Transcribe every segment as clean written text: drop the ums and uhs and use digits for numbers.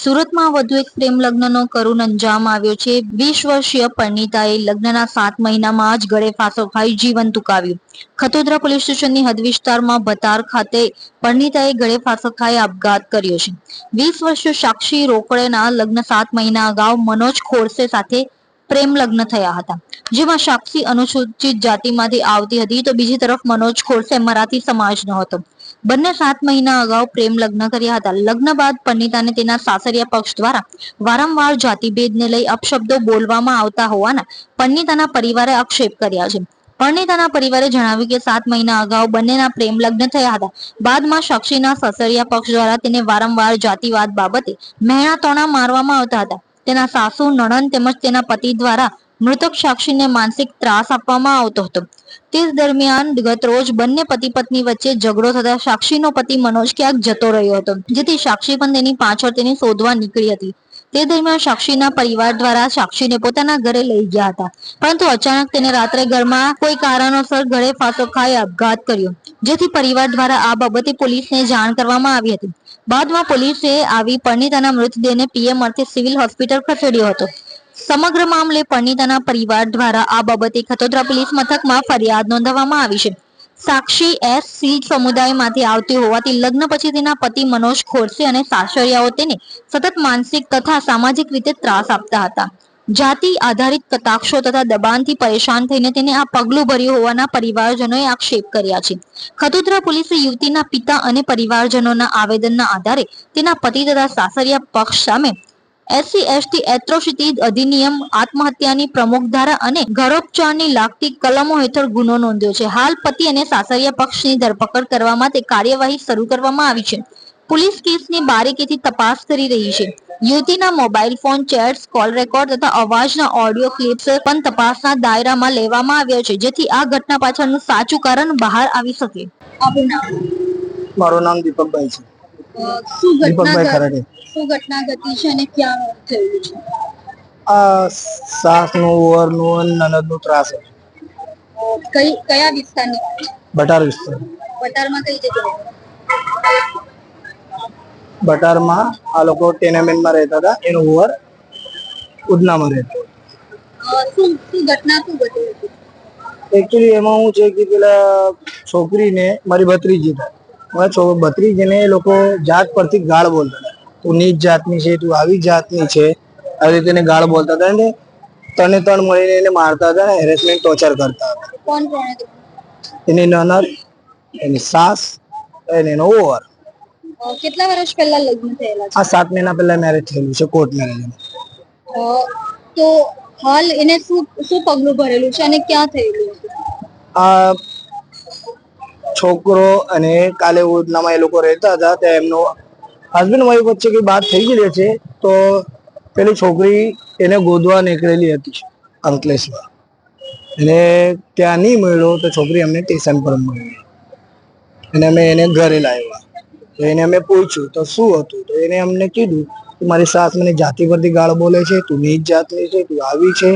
સુરતમાં વધુ એક પ્રેમ લગ્નનો કરુણ અંજામ આવ્યો છે। 20 વર્ષીય પરિણીતાએ લગ્નના 7 મહિનામાં જ ગળે ફાંસો ખાઈ જીવન ટૂંકાવ્યું। ખતોદરા પોલીસ સ્ટેશનની હદ વિસ્તારમાં ભતાર ખાતે પરિણીતાએ ગળે ફાંસો ખાઈ આપઘાત કર્યો છે। 20 વર્ષીય સાક્ષી રોકડેના લગ્ન 7 મહિના અગાઉ મનોજ ખોરસે સાથે પ્રેમ લગ્ન થયા હતા, જેમાં સાક્ષી અનુસૂચિત જાતિમાંથી આવતી હતી તો બીજી તરફ મનોજ ખોરસે મરાઠી સમાજનો હતો। બંને 7 મહિના અગાઉ પ્રેમ લગ્ન કર્યા હતા। લગ્ન બાદ પરિણીતાને તેના સાસરિયા પક્ષ દ્વારા વારંવાર જાતિભેદને લઈ અપશબ્દો બોલવામાં આવતા હોવાના પરિણીતાના પરિવારે આક્ષેપ કર્યા છે। પરિણીતાના પરિવારે જણાવ્યું કે 7 મહિના અગાઉ બંનેના પ્રેમ લગ્ન થયા હતા। બાદમાં સાક્ષીના સાસરિયા પક્ષ દ્વારા તેને વારંવાર જાતિવાદ બાબતે મહેણા તોણા મારવામાં આવતા હતા। તેના સાસુ, નણંદ તેમજ તેના પતિ દ્વારા મૃતક સાક્ષીને માનસિક ત્રાસ આપવામાં આવતો હતો। તે દરમિયાન ગત રોજ બંને પતિ પત્ની વચ્ચે ઝઘડો થતા સાક્ષીનો પતિ મનોજ ક્યાંક જતો રહ્યો હતો, જેથી સાક્ષી પણ તેની પાછળ તેને શોધવા નીકળી હતી। તે દરમિયાન સાક્ષીના પરિવાર દ્વારા સાક્ષીને પોતાના ઘરે લઈ ગયા હતા, પરંતુ અચાનક તેને રાત્રે ઘરમાં કોઈ કારણોસર ગળે ફાંસો ખાઈ આપઘાત કર્યો, જેથી પરિવાર દ્વારા આ બાબતે પોલીસને જાણ કરવામાં આવી હતી। બાદમાં પોલીસે આવી પરિણીતાના મૃતદેહને પીએમ અર્થે સિવિલ હોસ્પિટલ ખસેડ્યો હતો। સમગ્ર મામલે પરિણીતાના પરિવાર દ્વારા આ બાબતે ખતોદરા પોલીસ મથકમાં ફરિયાદ નોંધાવવામાં આવી છે। સાક્ષી એસસી સમુદાયમાંથી આવતી હોવાથી લગ્ન પછી તેના પતિ મનોજ ખોરસે અને સાસરિયાઓ તેને સતત માનસિક તથા સામાજિક રીતે ત્રાસ આપતા હતા। જાતિ આધારિત કટાક્ષો તથા દબાણથી પરેશાન થઈને તેને આ પગલું ભર્યું હોવાના પરિવારજનોએ આક્ષેપ કર્યા છે। ખતોદરા પોલીસે યુવતીના પિતા અને પરિવારજનોના આવેદનના આધારે તેના પતિ તથા સાસરિયા પક્ષ સામે એસસી એસટી એટ્રોસિટી અધિનિયમ, આત્મહત્યાની પ્રમુખ ધારા અને ગૌરવચારની લાગતી કલમો હેઠળ ગુનો નોંધ્યો છે। હાલ પતિ અને સાસરિયા પક્ષની ધરપકડ કરવા માટે કાર્યવાહી શરૂ કરવામાં આવી છે। પોલીસ કેસની બારીકીથી તપાસ કરી રહી છે। યુવતીના mobile phone, chats, call record તથા અવાજના ઓડિયો ક્લિપ્સ પણ તપાસના દાયરામાં લેવામાં આવ્યા છે, જેથી આ ઘટના પાછળનું સાચું કારણ બહાર આવી શકે। આપનું નામ? મારું નામ દીપકભાઈ છે। શું ઘટના ઘટી છે અને ક્યાં થયેલું છે? આ સાસનું ઓવરનું નનદનું ત્રાસ છે। કયા વિસ્તારની? બટાર વિસ્તાર। બટારમાં કઈ જગ્યાએ? બટારમાં આ લોકો ટેનામેન્ટમાં રહેતા હતા, એનું ઓવર ઉધનામાં રહેતા। શું ઘટના શું ઘટી હતી? એકચ્યુઅલી એમાં હું છે કે પેલા છોકરીને મારી ભત્રીજી થાય, મારા ભત્રીજીને એ લોકો જાત પરથી ગાળ બોલતા હતા, તું નીચ જાતની છે, તું આવી જાતની છે, આવી રીતે એને ગાળ બોલતા હતા ને ત્રણે ત્રણ મળીને એને મારતા હતા, હેરેસમેન્ટ ટોર્ચર કરતા હતા। કોણ કોણ? એની નનદ, એની સાસ અને એનો ઓવર। કેટલા વર્ષ પહેલા લગ્ન થયેલા છે? આ 7 મહિના પહેલા મેરેજ થયેલું છે, કોર્ટ મેરેજ। તો હાલ એને શું પગલું ભરેલું છે અને ક્યાં થયેલું છે? આ છોકરો અને કાલે ઉધનામાં એ લોકો રહેતા હતા, ત્યાં એમનો હસબન્ડ વાઈફ વચ્ચે કઈ વાત થઈ ગઈ છે, તો પેલી છોકરી એને ગોદવા નીકળેલી હતી અંકલેશ્વર, અને ત્યાં નહીં મળ્યો તો છોકરી અમને સ્ટેશન પર મળી અને અમે એને ઘરે લાવ્યા। તો એને અમે પૂછ્યું તો શું હતું, તો એને અમને કીધું કે મારી સાસ મને જાતિ પરથી ગાળ બોલે છે, તું નીચ જાતની છે, તું આવી છે,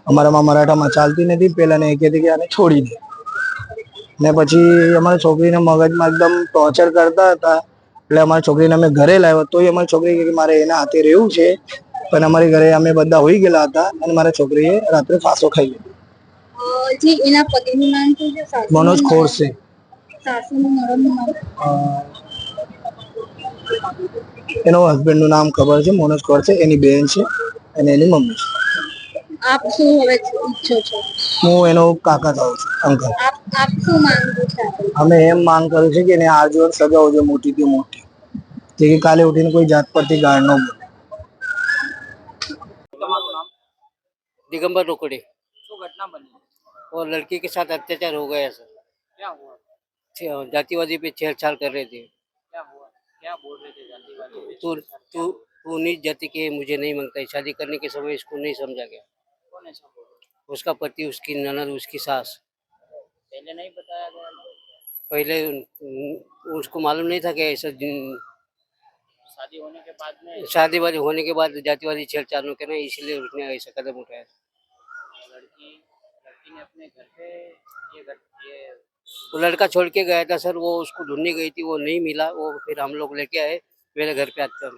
અમારામાં મરાઠામાં ચાલતી નથી। પેલા ને એ કહેતી કે આને છોડી દે, ને પછી અમારી છોકરીને મગજમાં એકદમ ટોર્ચર કરતા હતા, એટલે અમારી છોકરીને અમે ઘરે લાવ્યા, તોય અમારી છોકરી કે મારે એના હાથે રહેવું છે, પણ અમારી ઘરે અમે બધા હોઈ ગયેલા હતા અને મારા છોકરીએ રાત્રે ફાંસો ખાઈ લીધો। જી, એના પતિનું નામ શું છે? મનોજ ખોરસે। સાસુનું નણંદનું નામ? એનો હસબન્ડ નું નામ ખબર છે, મનોજ ખોરસે, એની બેન છે અને એની મમ્મી છે। આપ શું હવે ઈચ્છો છો? હું એનો કાકા થાઉં છું, અંકલ। આપ શું માંગો છો? અમે એમ માંગ કર્યું છે કે એને આજીવન સજા હોવી જોઈએ, મોટી થી મોટી, જે કાલે ઉઠીને કોઈ જાત પરથી ગાળ ન બોલે। दिगंबर रोकड़े। तो घटना बनी और लड़की के साथ अत्याचार हो गया सर। क्या हुआ? जातिवादी पे छेड़छाड़ कर रहे थे। क्या हुआ? क्या बोल रहे थे जातिवादी पे? तू नीच जाति के, मुझे नहीं मांगता है। शादी करने के समय इसको नहीं समझा गया। कौन ऐसा बोल रहा? उसका पति, उसकी ननद, उसकी सास। पहले नहीं बताया गया? पहले उसको मालूम नहीं था कि ऐसा शादी होने के बाद जातिवादी छेड़छाड़ न करना, इसलिए उसने ऐसा कदम उठाया। लड़की ने अपने घर पे वो लड़का छोड़ के गया था सर, वो उसको ढूंढने गई थी, वो नहीं मिला, वो फिर हम लोग लेके आए, मेरे घर पे आते हैं।